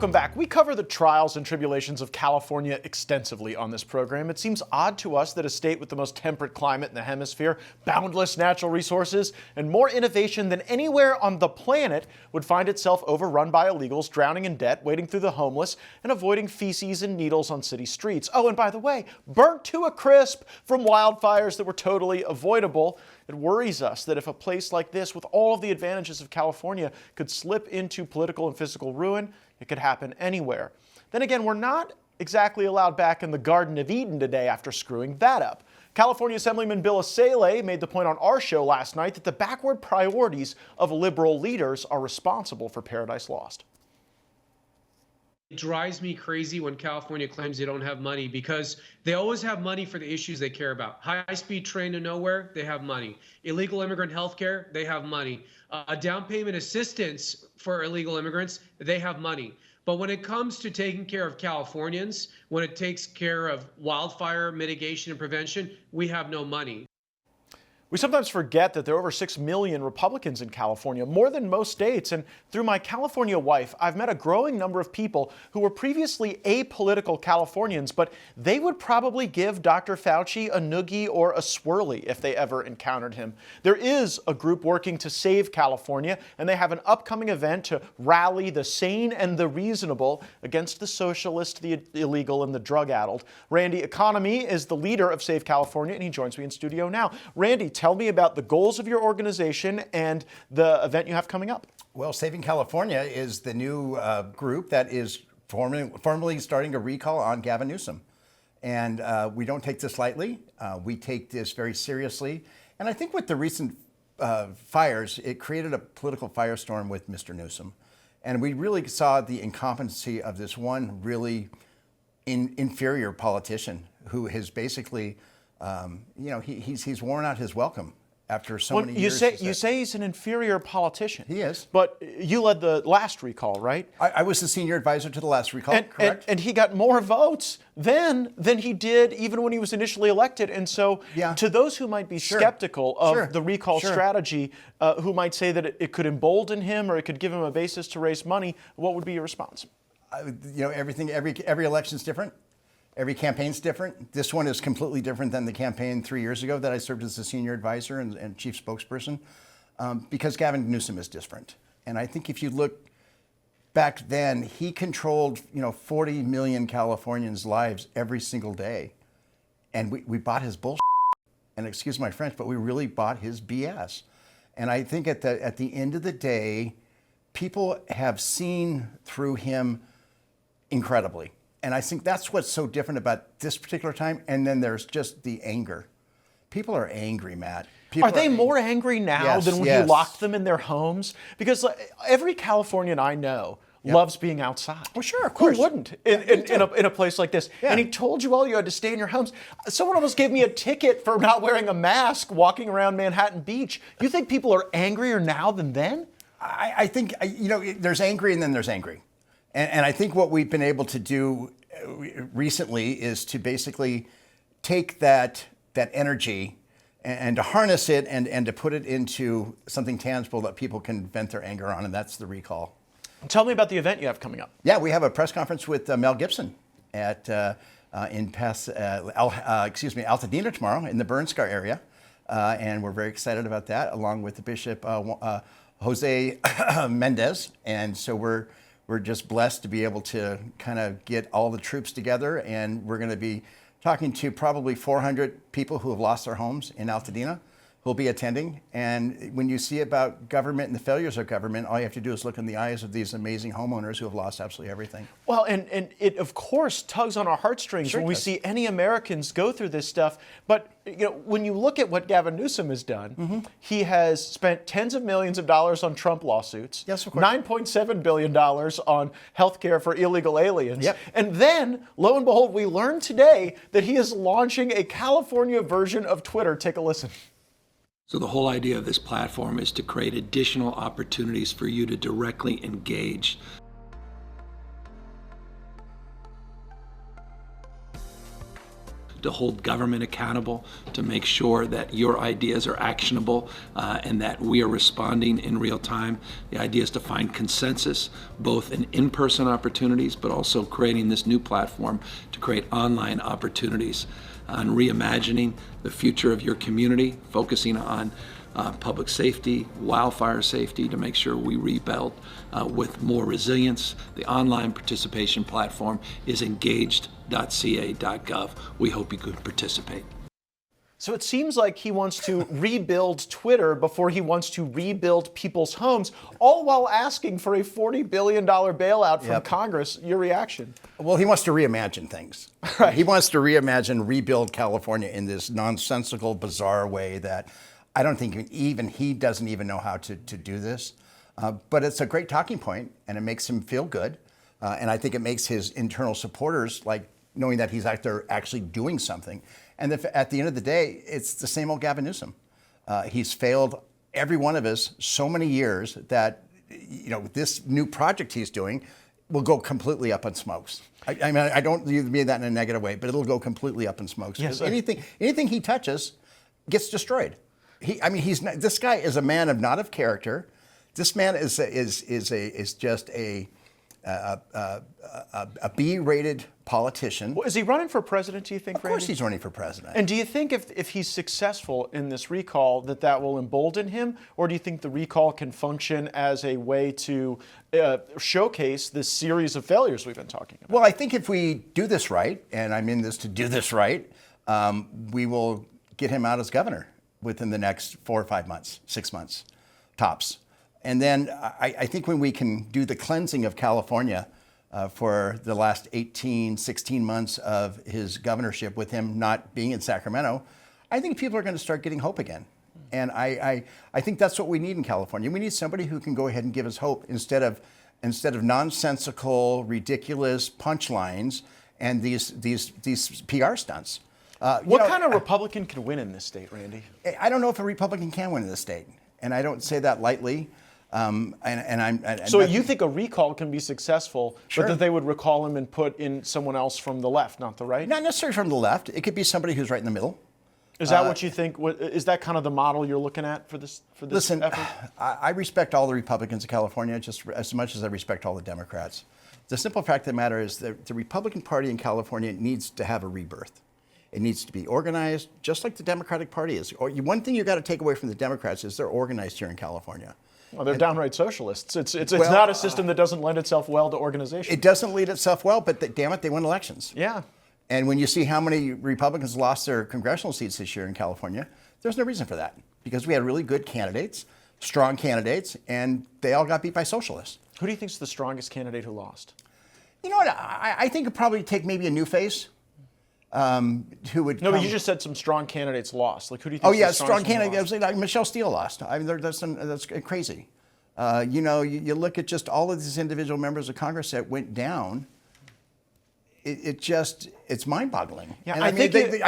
Welcome back. We cover the trials and tribulations of California extensively on this program. It seems odd to us that a state with the most temperate climate in the hemisphere, boundless natural resources, and more innovation than anywhere on the planet would find itself overrun by illegals, drowning in debt, wading through the homeless, and avoiding feces and needles on city streets. Oh, and by the way, burnt to a crisp from wildfires that were totally avoidable. It worries us that if a place like this, with all of the advantages of California, could slip into political and physical ruin, it could happen anywhere. Then again, we're not exactly allowed back in the Garden of Eden today after screwing that up. California Assemblyman Bill Asele made the point on our show last night that the backward priorities of liberal leaders are responsible for Paradise Lost. It drives me crazy when California claims they don't have money, because they always have money for the issues they care about. High-speed train to nowhere, they have money. Illegal immigrant health care, they have money. Down payment assistance for illegal immigrants, they have money. But when it comes to taking care of Californians, when it takes care of wildfire mitigation and prevention, we have no money. We sometimes forget that there are over 6 million Republicans in California, more than most states. And through my California wife, I've met a growing number of people who were previously apolitical Californians, but they would probably give Dr. Fauci a noogie or a swirly if they ever encountered him. There is a group working to save California, and they have an upcoming event to rally the sane and the reasonable against the socialist, the illegal, and the drug-addled. Randy Economy is the leader of Save California, and he joins me in studio now. Randy, tell me about the goals of your organization and the event you have coming up. Well, Saving California is the new group that is formally starting a recall on Gavin Newsom. And we don't take this lightly. We take this very seriously. And I think with the recent fires, it created a political firestorm with Mr. Newsom. And we really saw the incompetency of this one really inferior politician who has basically he's worn out his welcome after so many years. You say he's an inferior politician. He is. But you led the last recall, right? I was the senior advisor to the last recall, correct? And he got more votes than he did even when he was initially elected. And so to those who might be skeptical of the recall strategy, who might say that it could embolden him or it could give him a basis to raise money, what would be your response? Every election's different. Every campaign's different. This one is completely different than the campaign 3 years ago that I served as the senior advisor and chief spokesperson, because Gavin Newsom is different. And I think if you look back then, he controlled 40 million Californians' lives every single day. And we bought his bullshit. And excuse my French, but we really bought his BS. And I think at the end of the day, people have seen through him incredibly. And I think that's what's so different about this particular time. And then there's just the anger. People are angry, Matt. Are they more angry now than when you locked them in their homes? Because every Californian I know loves being outside. Well, sure, of course. Who wouldn't in a place like this? Yeah. And he told you all you had to stay in your homes. Someone almost gave me a ticket for not wearing a mask walking around Manhattan Beach. You think people are angrier now than then? I think, there's angry and then there's angry. And I think what we've been able to do recently is to basically take that energy and to harness it and to put it into something tangible that people can vent their anger on, and that's the recall. Tell me about the event you have coming up. Yeah, we have a press conference with Mel Gibson at Altadena tomorrow in the Burn Scar area, and we're very excited about that, along with the Bishop Jose Mendez, and so we're just blessed to be able to kind of get all the troops together, and we're going to be talking to probably 400 people who have lost their homes in Altadena who will be attending. And when you see about government and the failures of government, all you have to do is look in the eyes of these amazing homeowners who have lost absolutely everything. Well, and it, of course, tugs on our heartstrings when we see any Americans go through this stuff. But when you look at what Gavin Newsom has done, he has spent tens of millions of dollars on Trump lawsuits, yes, of course. $9.7 billion on health care for illegal aliens. And then, lo and behold, we learned today that he is launching a California version of Twitter. Take a listen. So the whole idea of this platform is to create additional opportunities for you to directly engage. to hold government accountable, to make sure that your ideas are actionable and that we are responding in real time. The idea is to find consensus, both in in-person opportunities, but also creating this new platform to create online opportunities on reimagining the future of your community, focusing on public safety, wildfire safety, to make sure we rebuild with more resilience. The online participation platform is engaged.ca.gov. We hope you could participate. So it seems like he wants to rebuild Twitter before he wants to rebuild people's homes, all while asking for a $40 billion bailout from Congress. Your reaction? Well, he wants to reimagine things. Right. He wants to reimagine, rebuild California in this nonsensical, bizarre way that I don't think even he doesn't even know how to do this. But it's a great talking point, and it makes him feel good. And I think it makes his internal supporters like knowing that he's out there actually doing something. And at the end of the day, it's the same old Gavin Newsom. He's failed every one of us so many years that, you know, this new project he's doing will go completely up in smokes. I mean, I don't mean that in a negative way, but it'll go completely up in smokes. Yes, anything he touches gets destroyed. This guy is a man not of character. This man is just a B-rated politician. Well, is he running for president, do you think, Of course Randy? he's running for president. And do you think if he's successful in this recall that will embolden him? Or do you think the recall can function as a way to showcase this series of failures we've been talking about? Well, I think if we do this right, and I'm in this to do this right, we will get him out as governor within the next 4 or 5 months, 6 months, tops. And then I think when we can do the cleansing of California for the last 18, 16 months of his governorship with him not being in Sacramento, I think people are going to start getting hope again. And I think that's what we need in California. We need somebody who can go ahead and give us hope instead of nonsensical, ridiculous punchlines and these PR stunts. What kind of Republican could win in this state, Randy? I don't know if a Republican can win in this state, and I don't say that lightly. So you think a recall can be successful, Sure. but that they would recall him and put in someone else from the left, not the right? Not necessarily from the left. It could be somebody who's right in the middle. Is that what you think? Is that kind of the model you're looking at for this Listen, effort? I respect all the Republicans of California just as much as I respect all the Democrats. The simple fact of the matter is that the Republican Party in California needs to have a rebirth. It needs to be organized, just like the Democratic Party is. One thing you got to take away from the Democrats is they're organized here in California. Well, they're downright socialists. It's not a system that doesn't lend itself well to organization. It doesn't lead itself well, but damn it, they win elections. Yeah. And when you see how many Republicans lost their congressional seats this year in California, there's no reason for that. Because we had really good candidates, strong candidates, and they all got beat by socialists. Who do you think is the strongest candidate who lost? You know what? I think it'd probably take maybe a new face. Who would? No, but you just said some strong candidates lost. Like, who do you think? Oh yeah, is the strong strongest one who candidate. lost? Like Michelle Steele lost. I mean, that's crazy. You look at just all of these individual members of Congress that went down. It's mind-boggling. Yeah, and I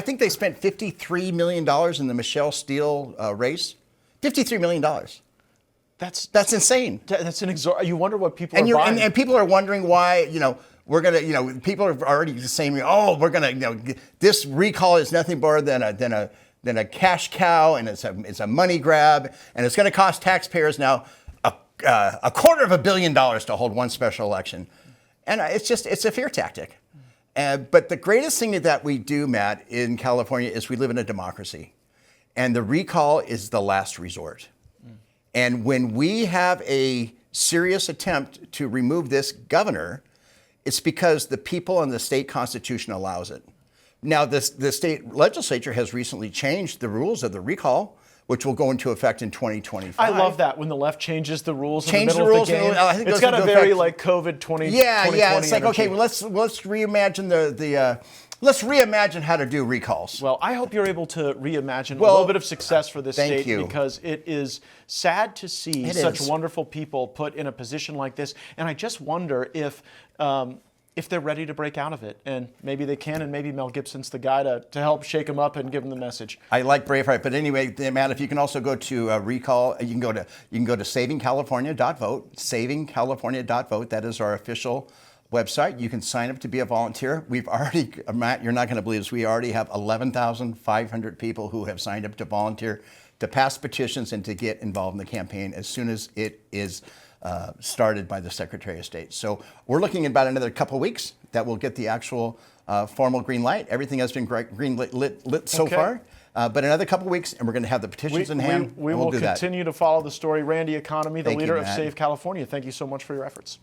think they spent $53 million in the Michelle Steele race. $53 million. That's insane. That's an you wonder what people are buying. And people are wondering why, we're going to, people are already saying, oh, we're going to, this recall is nothing more than a cash cow, and it's a money grab, and it's going to cost taxpayers now $250 million to hold one special election. And it's a fear tactic. But the greatest thing that we do, Matt, in California is we live in a democracy. And the recall is the last resort. And when we have a serious attempt to remove this governor, it's because the people and the state constitution allows it. Now, the state legislature has recently changed the rules of the recall, which will go into effect in 2025. I love that when the left changes the rules in the Change the middle rules, of the game. I think It's goes got a into very effect. like COVID 20. Yeah. 2020 It's like, energy. okay, well, let's reimagine let's reimagine how to do recalls. Well, I hope you're able to reimagine a Well, little bit of success for this thank state you. because it is sad to see It such is. wonderful people put in a position like this. And I just wonder if they're ready to break out of it. And maybe they can, and maybe Mel Gibson's the guy to help shake them up and give them the message. I like Braveheart, but anyway, Matt, if you can also go to recall, you can go to savingcalifornia.vote, savingcalifornia.vote. That is our official website. You can sign up to be a volunteer. We've already, Matt, you're not going to believe this, we already have 11,500 people who have signed up to volunteer, to pass petitions, and to get involved in the campaign as soon as it is started by the Secretary of State. So we're looking at about another couple of weeks that we'll get the actual formal green light. Everything has been green lit so far. But another couple of weeks, and we're going to have the petitions in hand. We and we'll will do that. continue to follow the story. Randy Economy, the Thank you, leader of Matt. Save California, thank you so much for your efforts.